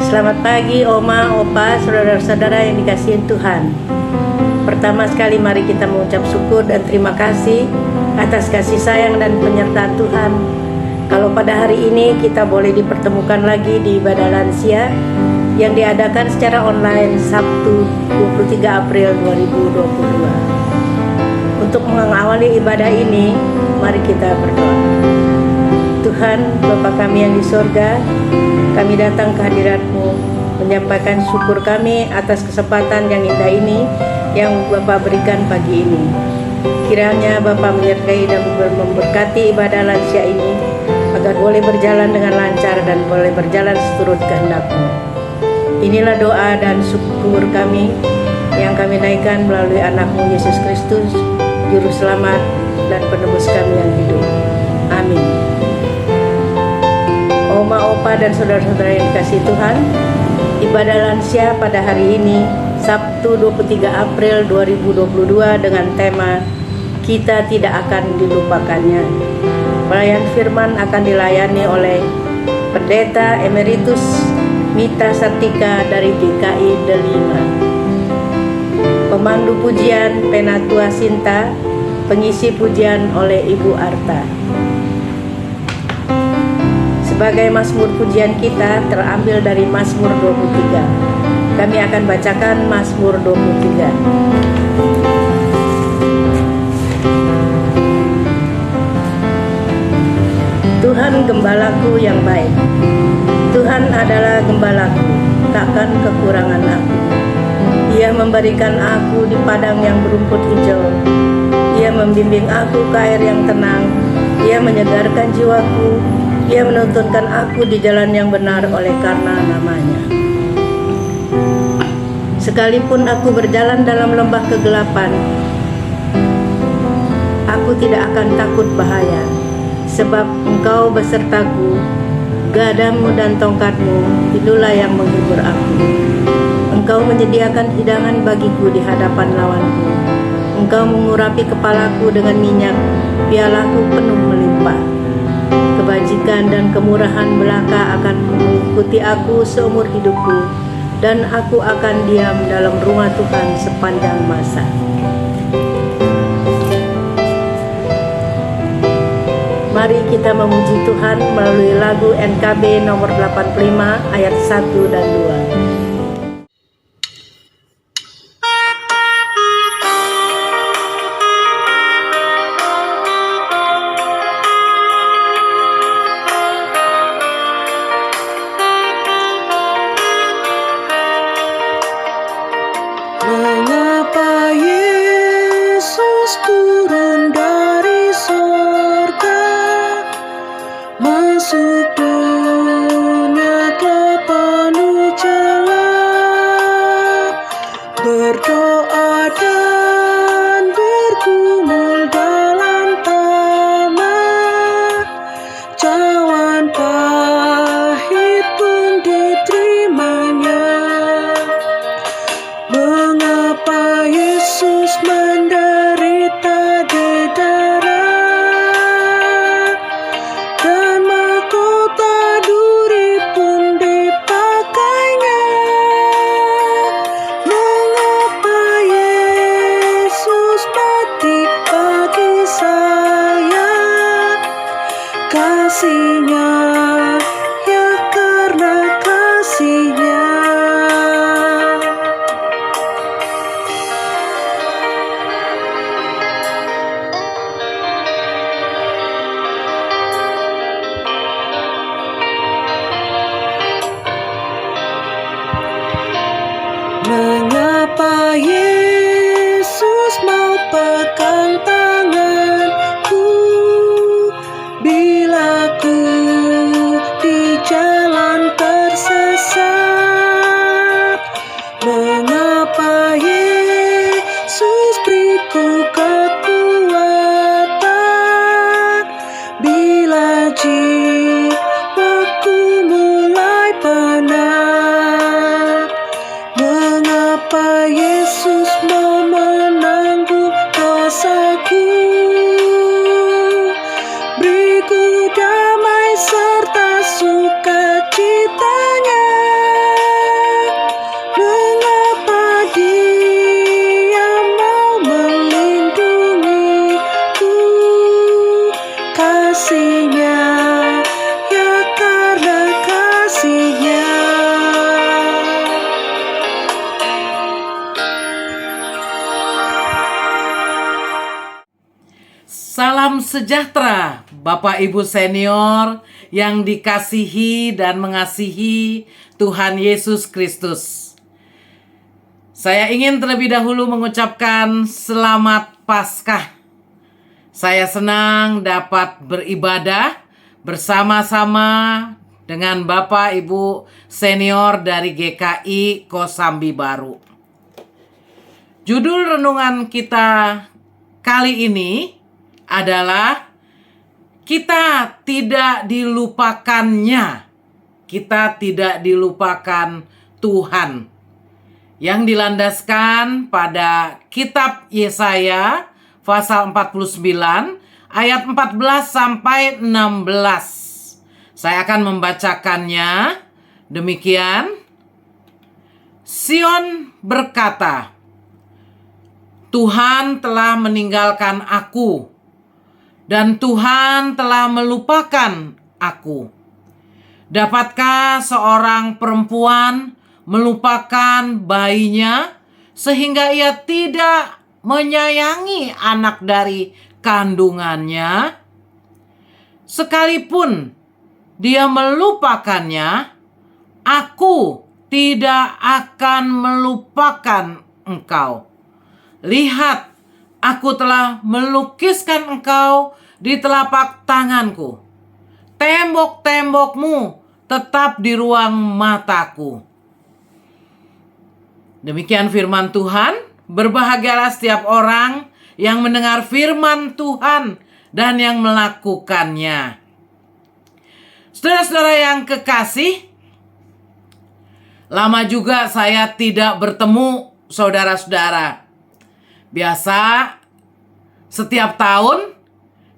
Selamat pagi Oma, Opa, saudara-saudara yang dikasihi Tuhan. Pertama sekali mari kita mengucap syukur dan terima kasih atas kasih sayang dan penyertaan Tuhan. Kalau pada hari ini kita boleh dipertemukan lagi di ibadah lansia yang diadakan secara online Sabtu 23 April 2022. Untuk mengawali ibadah ini, mari kita berdoa. Tuhan, Bapa kami yang di sorga, kami datang ke hadirat-Mu menyampaikan syukur kami atas kesempatan yang indah ini yang Bapa berikan pagi ini. Kiranya Bapa menyertai dan memberkati ibadah lansia ini agar boleh berjalan dengan lancar dan boleh berjalan seturut kehendak-Mu. Inilah doa dan syukur kami yang kami naikkan melalui anak-Mu Yesus Kristus, Juru Selamat dan Penebus kami yang hidup. Amin. Oma, Opa, dan saudara-saudara yang dikasihi Tuhan, ibadah lansia pada hari ini Sabtu 23 April 2022 dengan tema Kita Tidak Akan Dilupakannya. Pelayan firman akan dilayani oleh Pendeta Emeritus Mita Sartika dari GKI Delima. Pemandu pujian Penatua Sinta, pengisi pujian oleh Ibu Arta. Sebagai Mazmur pujian kita terambil dari Mazmur 23. Kami akan bacakan Mazmur 23. Tuhan gembalaku yang baik. Tuhan adalah gembalaku, takkan kekurangan aku. Ia memberikan aku di padang yang berumput hijau. Ia membimbing aku ke air yang tenang. Ia menyegarkan jiwaku. Ia menuntunkan aku di jalan yang benar oleh karena namanya. Sekalipun aku berjalan dalam lembah kegelapan, aku tidak akan takut bahaya, sebab Engkau besertaku, gadamu dan tongkatmu, itulah yang menghibur aku. Engkau menyediakan hidangan bagiku di hadapan lawanku. Engkau mengurapi kepalaku dengan minyak, pialaku penuh melimpah. Kebajikan dan kemurahan belaka akan mengikuti aku seumur hidupku, dan aku akan diam dalam rumah Tuhan sepanjang masa. Mari kita memuji Tuhan melalui lagu NKB nomor 85 ayat 1 dan 2. Mengapa Yesus turun dari surga, masuk dunia ke penuh celaka? Salam sejahtera Bapak Ibu senior yang dikasihi dan mengasihi Tuhan Yesus Kristus. Saya ingin terlebih dahulu mengucapkan selamat Paskah. Saya senang dapat beribadah bersama-sama dengan Bapak Ibu senior dari GKI Kosambi Baru. Judul renungan kita kali ini adalah kita tidak dilupakannya. Kita tidak dilupakan Tuhan. Yang dilandaskan pada kitab Yesaya pasal 49 ayat 14 sampai 16. Saya akan membacakannya. Demikian. Sion berkata, Tuhan telah meninggalkan aku, dan Tuhan telah melupakan aku. Dapatkah seorang perempuan melupakan bayinya sehingga ia tidak menyayangi anak dari kandungannya? Sekalipun dia melupakannya, aku tidak akan melupakan engkau. Lihat, aku telah melukiskan engkau di telapak tanganku. Tembok-tembokmu tetap di ruang mataku. Demikian firman Tuhan. Berbahagialah setiap orang yang mendengar firman Tuhan dan yang melakukannya. Saudara-saudara yang kekasih, lama juga saya tidak bertemu saudara-saudara. Biasa setiap tahun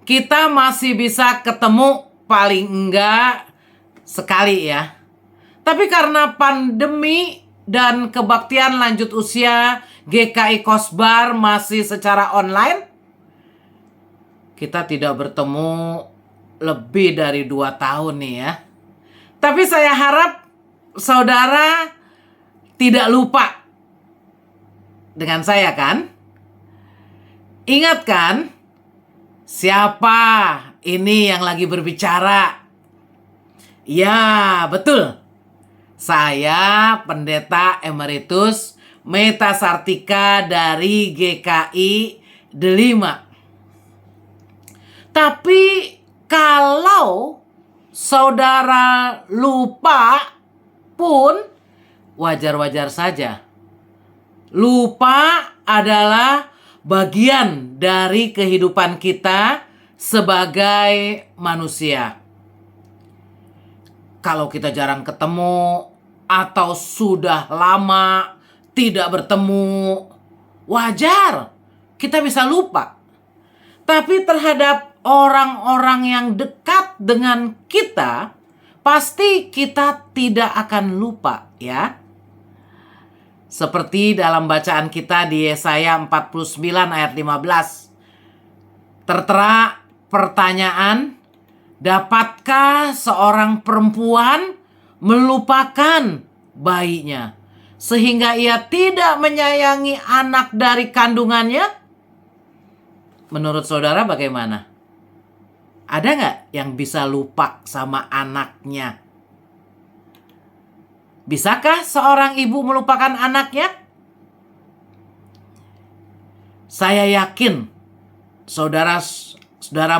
kita masih bisa ketemu paling enggak sekali ya. Tapi karena pandemi dan kebaktian lanjut usia GKI Kosbar masih secara online, kita tidak bertemu lebih dari 2 tahun nih ya. Tapi saya harap saudara tidak lupa dengan saya kan? Ingat kan, siapa ini yang lagi berbicara? Ya, betul. Saya Pendeta Emeritus Meta Sartika dari GKI Delima. Tapi kalau saudara lupa pun wajar-wajar saja. Lupa adalah bagian dari kehidupan kita sebagai manusia. Kalau kita jarang ketemu atau sudah lama tidak bertemu, wajar kita bisa lupa. Tapi terhadap orang-orang yang dekat dengan kita, pasti kita tidak akan lupa ya. Seperti dalam bacaan kita di Yesaya 49 ayat 15. Tertera pertanyaan, dapatkah seorang perempuan melupakan bayinya sehingga ia tidak menyayangi anak dari kandungannya? Menurut saudara bagaimana? Ada nggak yang bisa lupa sama anaknya? Bisakah seorang ibu melupakan anaknya? Saya yakin saudara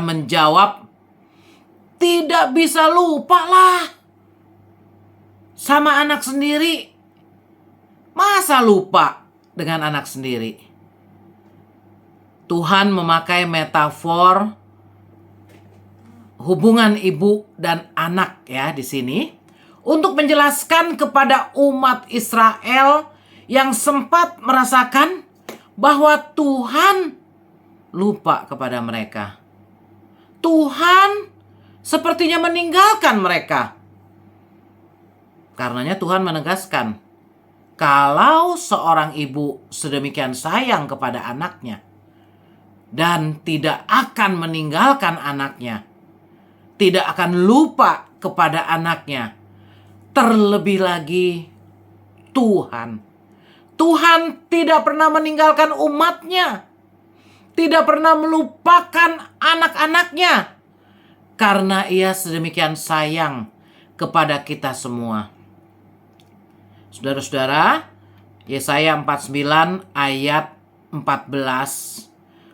menjawab, tidak bisa lupa lah sama anak sendiri. Masa lupa dengan anak sendiri? Tuhan memakai metafor hubungan ibu dan anak ya di sini untuk menjelaskan kepada umat Israel yang sempat merasakan bahwa Tuhan lupa kepada mereka. Tuhan sepertinya meninggalkan mereka. Karenanya Tuhan menegaskan, kalau seorang ibu sedemikian sayang kepada anaknya dan tidak akan meninggalkan anaknya, tidak akan lupa kepada anaknya, terlebih lagi Tuhan. Tuhan tidak pernah meninggalkan umatnya. tidak pernah melupakan anak-anaknya karena ia sedemikian sayang kepada kita semua. Saudara-saudara, Yesaya 49 ayat 14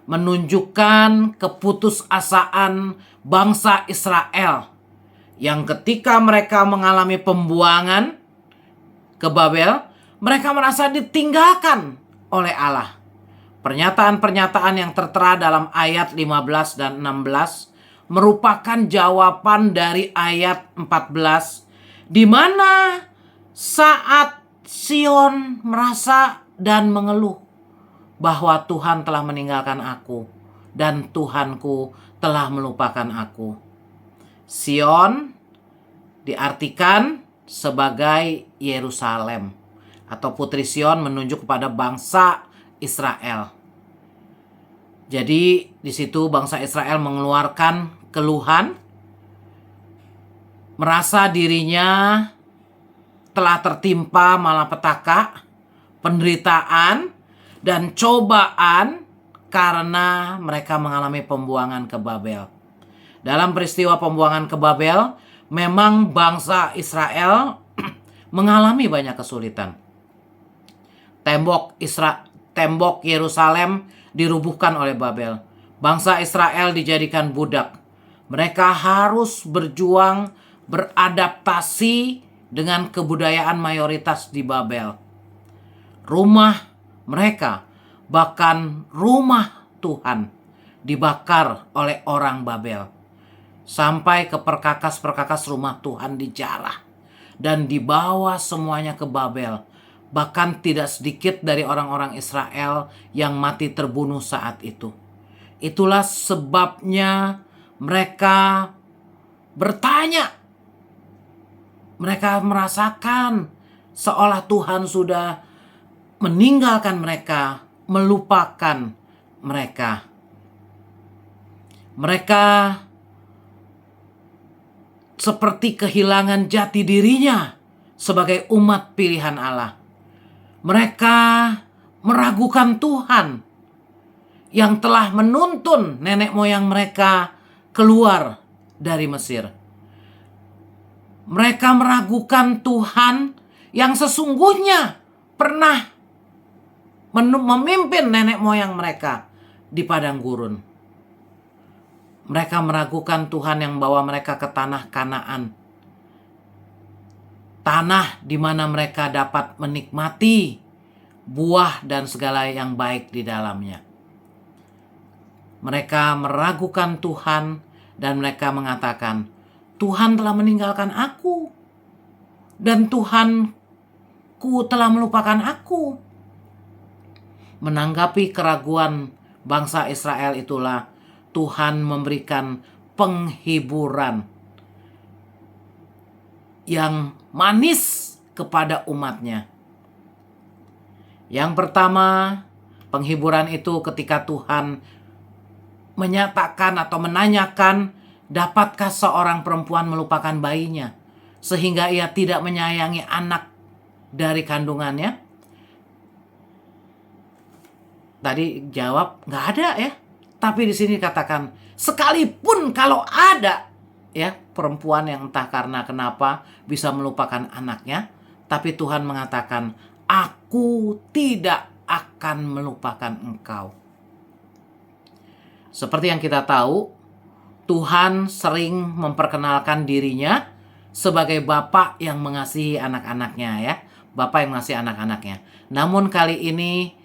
menunjukkan keputusasaan bangsa Israel yang ketika mereka mengalami pembuangan ke Babel, mereka merasa ditinggalkan oleh Allah. Pernyataan-pernyataan yang tertera dalam ayat 15 dan 16 merupakan jawaban dari ayat 14, di mana saat Sion merasa dan mengeluh bahwa Tuhan telah meninggalkan aku dan Tuhanku telah melupakan aku. Sion diartikan sebagai Yerusalem, atau Putri Sion menunjuk kepada bangsa Israel. Jadi di situ bangsa Israel mengeluarkan keluhan, merasa dirinya telah tertimpa malapetaka, penderitaan, dan cobaan karena mereka mengalami pembuangan ke Babel. Dalam peristiwa pembuangan ke Babel, memang bangsa Israel mengalami banyak kesulitan. Tembok Yerusalem dirubuhkan oleh Babel. Bangsa Israel dijadikan budak. Mereka harus berjuang beradaptasi dengan kebudayaan mayoritas di Babel. Rumah mereka, bahkan rumah Tuhan, dibakar oleh orang Babel. Sampai ke perkakas-perkakas rumah Tuhan dijarah dan dibawa semuanya ke Babel. Bahkan tidak sedikit dari orang-orang Israel yang mati terbunuh saat itu. Itulah sebabnya mereka bertanya. Mereka merasakan seolah Tuhan sudah meninggalkan mereka, melupakan mereka. Mereka seperti kehilangan jati dirinya sebagai umat pilihan Allah. Mereka meragukan Tuhan yang telah menuntun nenek moyang mereka keluar dari Mesir. Mereka meragukan Tuhan yang sesungguhnya pernah memimpin nenek moyang mereka di padang gurun. Mereka meragukan Tuhan yang bawa mereka ke tanah Kanaan. Tanah di mana mereka dapat menikmati buah dan segala yang baik di dalamnya. Mereka meragukan Tuhan dan mereka mengatakan, Tuhan telah meninggalkan aku dan Tuhanku telah melupakan aku. Menanggapi keraguan bangsa Israel itulah Tuhan memberikan penghiburan yang manis kepada umatnya. Yang pertama, penghiburan itu ketika Tuhan menyatakan atau menanyakan, dapatkah seorang perempuan melupakan bayinya sehingga ia tidak menyayangi anak dari kandungannya? Tadi jawab nggak ada ya. Tapi di sini katakan sekalipun kalau ada ya perempuan yang entah karena kenapa bisa melupakan anaknya, tapi Tuhan mengatakan, aku tidak akan melupakan engkau. Seperti yang kita tahu, Tuhan sering memperkenalkan dirinya sebagai Bapa yang mengasihi anak-anaknya ya. Bapa yang mengasihi anak-anaknya. Namun kali ini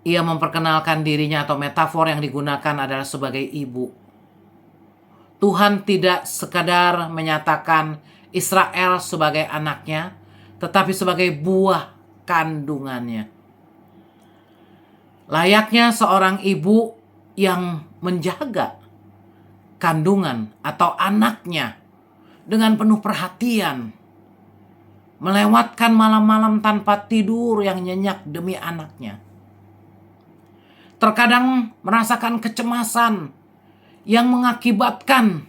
ia memperkenalkan dirinya atau metafor yang digunakan adalah sebagai ibu. Tuhan tidak sekadar menyatakan Israel sebagai anaknya, tetapi sebagai buah kandungannya. Layaknya seorang ibu yang menjaga kandungan atau anaknya dengan penuh perhatian, melewatkan malam-malam tanpa tidur yang nyenyak demi anaknya. Terkadang merasakan kecemasan yang mengakibatkan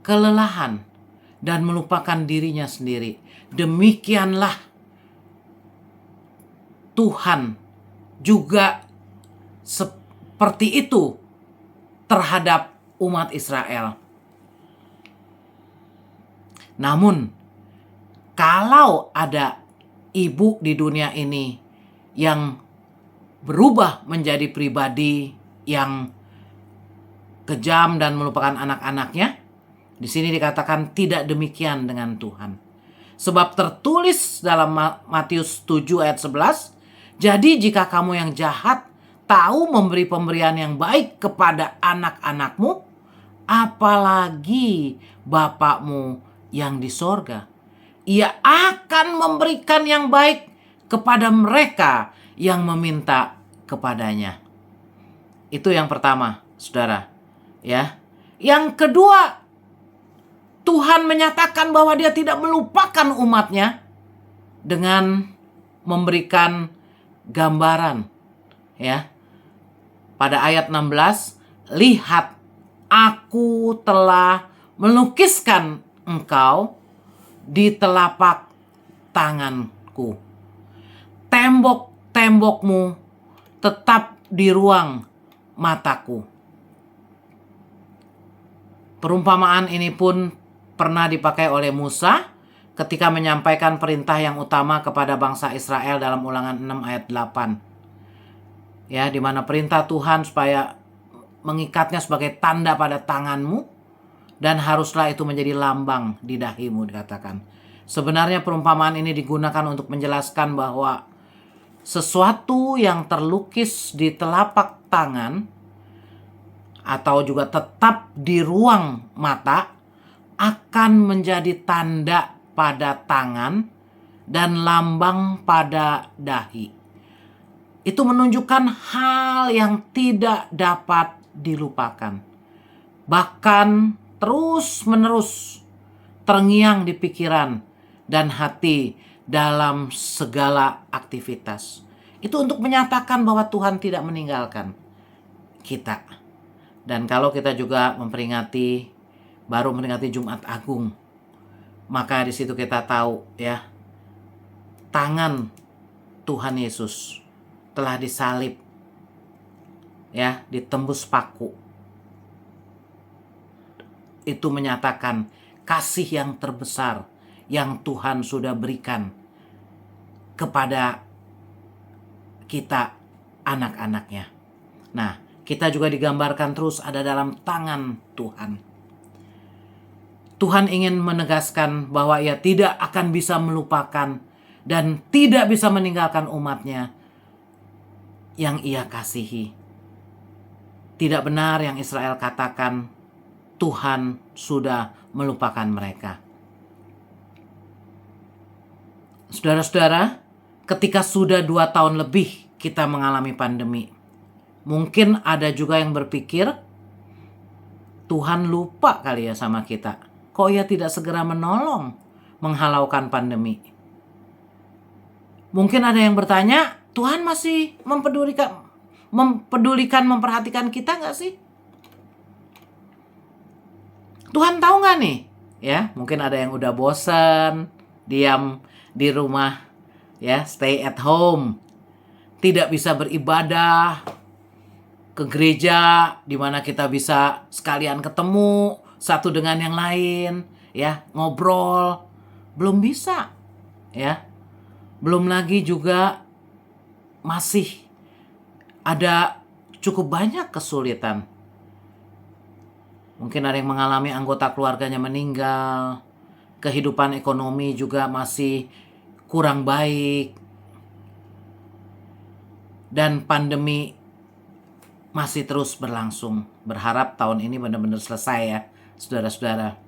kelelahan dan melupakan dirinya sendiri. Demikianlah Tuhan juga seperti itu terhadap umat Israel. Namun, kalau ada ibu di dunia ini yang berubah menjadi pribadi yang kejam dan melupakan anak-anaknya, di sini dikatakan tidak demikian dengan Tuhan. Sebab tertulis dalam Matius 7 ayat 11, jadi jika kamu yang jahat tahu memberi pemberian yang baik kepada anak-anakmu, apalagi Bapakmu yang di sorga. Ia akan memberikan yang baik kepada mereka yang meminta kepadanya. Itu yang pertama, saudara. Ya. Yang kedua, Tuhan menyatakan bahwa Dia tidak melupakan umatnya dengan memberikan gambaran. Ya. Pada ayat 16, lihat, aku telah melukiskan engkau di telapak tanganku. Tembok-tembokmu tetap di ruang mataku. Perumpamaan ini pun pernah dipakai oleh Musa ketika menyampaikan perintah yang utama kepada bangsa Israel dalam Ulangan 6 ayat 8. Ya, di mana perintah Tuhan supaya mengikatnya sebagai tanda pada tanganmu dan haruslah itu menjadi lambang di dahimu, dikatakan. Sebenarnya perumpamaan ini digunakan untuk menjelaskan bahwa sesuatu yang terlukis di telapak tangan atau juga tetap di ruang mata akan menjadi tanda pada tangan dan lambang pada dahi. Itu menunjukkan hal yang tidak dapat dilupakan. Bahkan terus-menerus terngiang di pikiran dan hati dalam segala aktivitas. Itu untuk menyatakan bahwa Tuhan tidak meninggalkan kita. Dan kalau kita juga baru memperingati Jumat Agung, maka di situ kita tahu ya, tangan Tuhan Yesus telah disalib, ya, ditembus paku. Itu menyatakan kasih yang terbesar yang Tuhan sudah berikan kepada kita, anak-anaknya. Nah, kita juga digambarkan terus ada dalam tangan Tuhan. Tuhan ingin menegaskan bahwa Ia tidak akan bisa melupakan dan tidak bisa meninggalkan umatnya yang Ia kasihi. Tidak benar yang Israel katakan Tuhan sudah melupakan mereka. Saudara-saudara, ketika sudah 2 tahun lebih kita mengalami pandemi, mungkin ada juga yang berpikir, Tuhan lupa kali ya sama kita. Kok Ia tidak segera menolong menghalaukan pandemi? Mungkin ada yang bertanya, Tuhan masih memperhatikan kita nggak sih? Tuhan tahu nggak nih? Ya, mungkin ada yang udah bosan, diam di rumah, ya, stay at home, tidak bisa beribadah ke gereja di mana kita bisa sekalian ketemu satu dengan yang lain, ya, ngobrol, belum bisa, ya. Belum lagi juga masih ada cukup banyak kesulitan. Mungkin ada yang mengalami anggota keluarganya meninggal, kehidupan ekonomi juga masih kurang baik, dan pandemi masih terus berlangsung. Berharap tahun ini benar-benar selesai ya, saudara-saudara.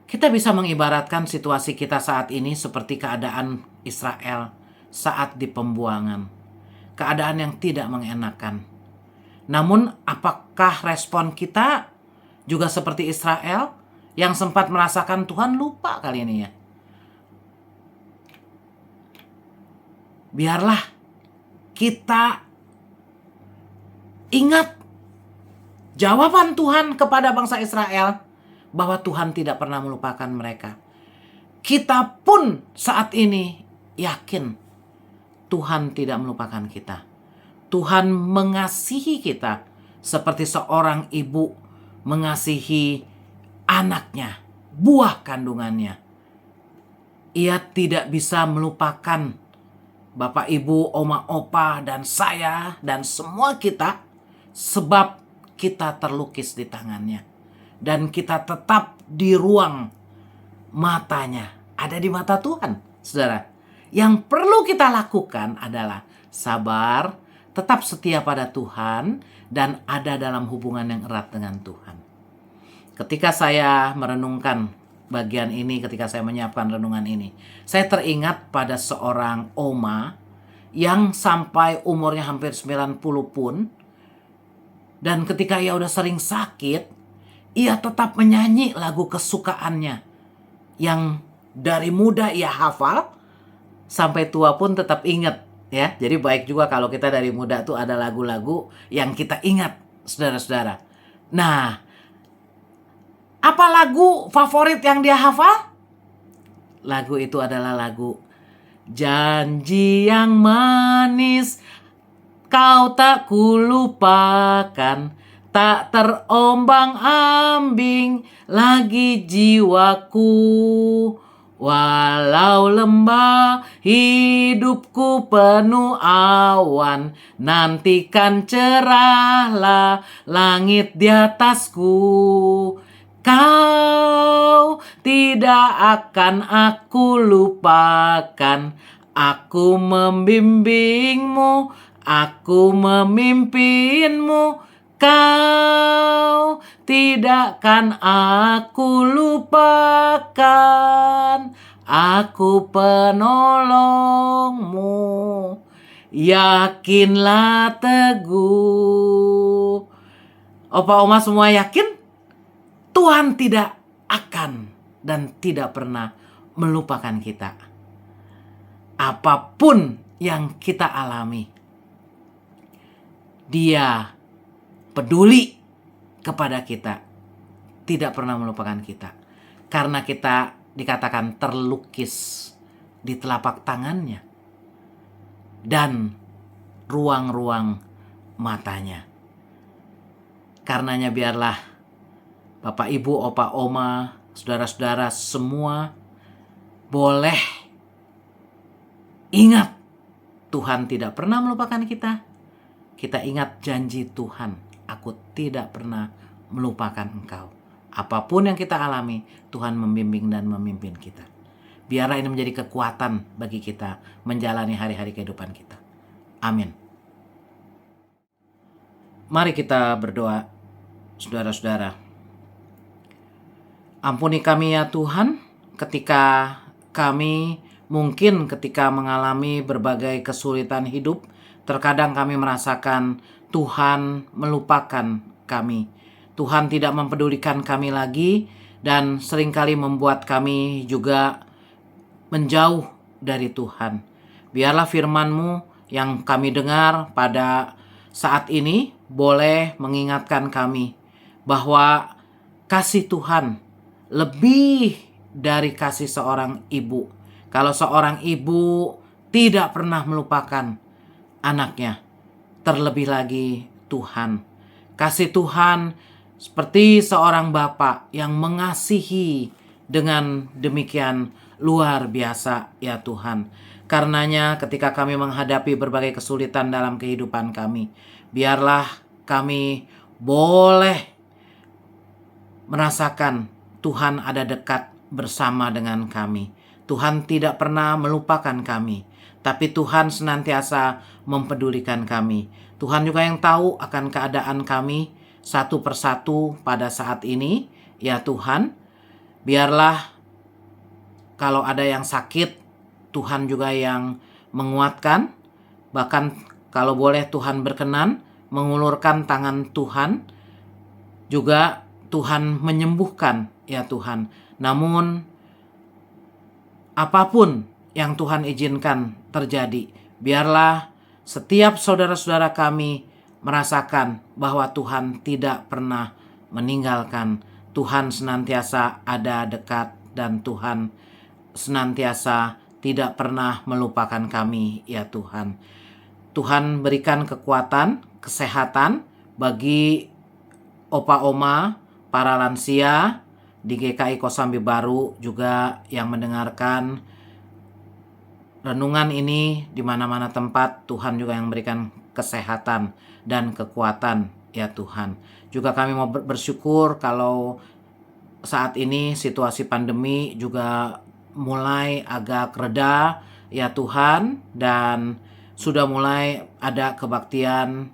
Kita bisa mengibaratkan situasi kita saat ini seperti keadaan Israel saat di pembuangan. Keadaan yang tidak mengenakan. Namun apakah respon kita juga seperti Israel yang sempat merasakan Tuhan lupa kali ini ya? Biarlah kita ingat jawaban Tuhan kepada bangsa Israel bahwa Tuhan tidak pernah melupakan mereka. Kita pun saat ini yakin Tuhan tidak melupakan kita. Tuhan mengasihi kita seperti seorang ibu mengasihi anaknya, buah kandungannya. Ia tidak bisa melupakan Bapak, Ibu, Oma, Opa, dan saya, dan semua kita, sebab kita terlukis di tangannya. Dan kita tetap di ruang matanya, ada di mata Tuhan, saudara. Yang perlu kita lakukan adalah sabar, tetap setia pada Tuhan, dan ada dalam hubungan yang erat dengan Tuhan. Ketika saya merenungkan bagian ini, ketika saya menyiapkan renungan ini, saya teringat pada seorang oma yang sampai umurnya hampir 90 pun, dan ketika ia udah sering sakit, ia tetap menyanyi lagu kesukaannya yang dari muda ia hafal, sampai tua pun tetap ingat, ya. Jadi baik juga kalau kita dari muda tuh ada lagu-lagu yang kita ingat, saudara-saudara. Nah, apa lagu favorit yang dia hafal? Lagu itu adalah lagu Janji yang manis kau tak kulupakan, tak terombang-ambing lagi jiwaku. Walau lembah hidupku penuh awan, nantikan cerahlah langit di atasku. Kau tidak akan aku lupakan, aku membimbingmu, aku memimpinmu. Kau tidak akan aku lupakan, aku penolongmu. Yakinlah teguh. Opa Oma semua yakin? Tuhan tidak akan dan tidak pernah melupakan kita. Apapun yang kita alami, Dia peduli kepada kita, tidak pernah melupakan kita. Karena kita dikatakan terlukis di telapak tangannya dan ruang-ruang matanya. Karenanya biarlah Bapak, Ibu, Opa, Oma, saudara-saudara semua boleh ingat Tuhan tidak pernah melupakan kita. Kita ingat janji Tuhan, aku tidak pernah melupakan engkau. Apapun yang kita alami, Tuhan membimbing dan memimpin kita. Biarlah ini menjadi kekuatan bagi kita menjalani hari-hari kehidupan kita. Amin. Mari kita berdoa, saudara-saudara. Ampuni kami ya Tuhan, ketika kami mungkin ketika mengalami berbagai kesulitan hidup, terkadang kami merasakan Tuhan melupakan kami. Tuhan tidak mempedulikan kami lagi dan seringkali membuat kami juga menjauh dari Tuhan. Biarlah firman-Mu yang kami dengar pada saat ini boleh mengingatkan kami bahwa kasih Tuhan lebih dari kasih seorang ibu. Kalau seorang ibu tidak pernah melupakan anaknya, terlebih lagi Tuhan. Kasih Tuhan seperti seorang bapa yang mengasihi dengan demikian luar biasa ya Tuhan. Karenanya ketika kami menghadapi berbagai kesulitan dalam kehidupan kami, biarlah kami boleh merasakan Tuhan ada dekat bersama dengan kami. Tuhan tidak pernah melupakan kami, tapi Tuhan senantiasa mempedulikan kami. Tuhan juga yang tahu akan keadaan kami satu persatu pada saat ini. Ya Tuhan, biarlah kalau ada yang sakit, Tuhan juga yang menguatkan. Bahkan kalau boleh Tuhan berkenan, mengulurkan tangan Tuhan. Juga Tuhan menyembuhkan ya Tuhan. Namun apapun yang Tuhan izinkan terjadi, biarlah setiap saudara-saudara kami merasakan bahwa Tuhan tidak pernah meninggalkan. Tuhan senantiasa ada dekat dan Tuhan senantiasa tidak pernah melupakan kami ya Tuhan. Tuhan berikan kekuatan, kesehatan bagi opa oma, para lansia di GKI Kosambi Baru juga yang mendengarkan renungan ini di mana-mana tempat. Tuhan juga yang memberikan kesehatan dan kekuatan ya Tuhan. Juga kami mau bersyukur kalau saat ini situasi pandemi juga mulai agak reda ya Tuhan, dan sudah mulai ada kebaktian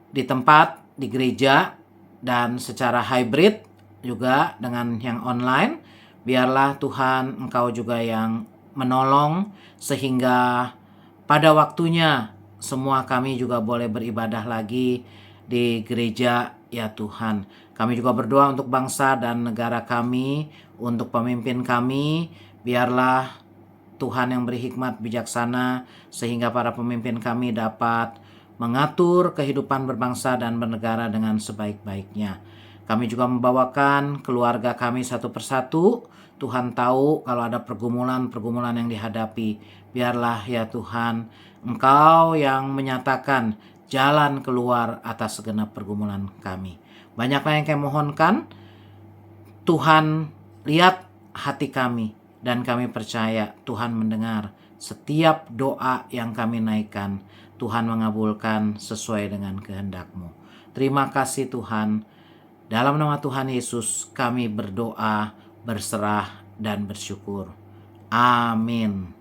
di tempat, di gereja, dan secara hybrid juga dengan yang online. Biarlah Tuhan Engkau juga yang menolong sehingga pada waktunya semua kami juga boleh beribadah lagi di gereja ya Tuhan. Kami juga berdoa untuk bangsa dan negara kami, untuk pemimpin kami. Biarlah Tuhan yang beri hikmat bijaksana sehingga para pemimpin kami dapat mengatur kehidupan berbangsa dan bernegara dengan sebaik-baiknya. Kami juga membawakan keluarga kami satu persatu. Tuhan tahu kalau ada pergumulan-pergumulan yang dihadapi. Biarlah ya Tuhan, Engkau yang menyatakan jalan keluar atas segenap pergumulan kami. Banyaklah yang kami mohonkan. Tuhan lihat hati kami, dan kami percaya Tuhan mendengar setiap doa yang kami naikkan. Tuhan mengabulkan sesuai dengan kehendak-Mu. Terima kasih Tuhan. Dalam nama Tuhan Yesus kami berdoa, berserah, dan bersyukur. Amin.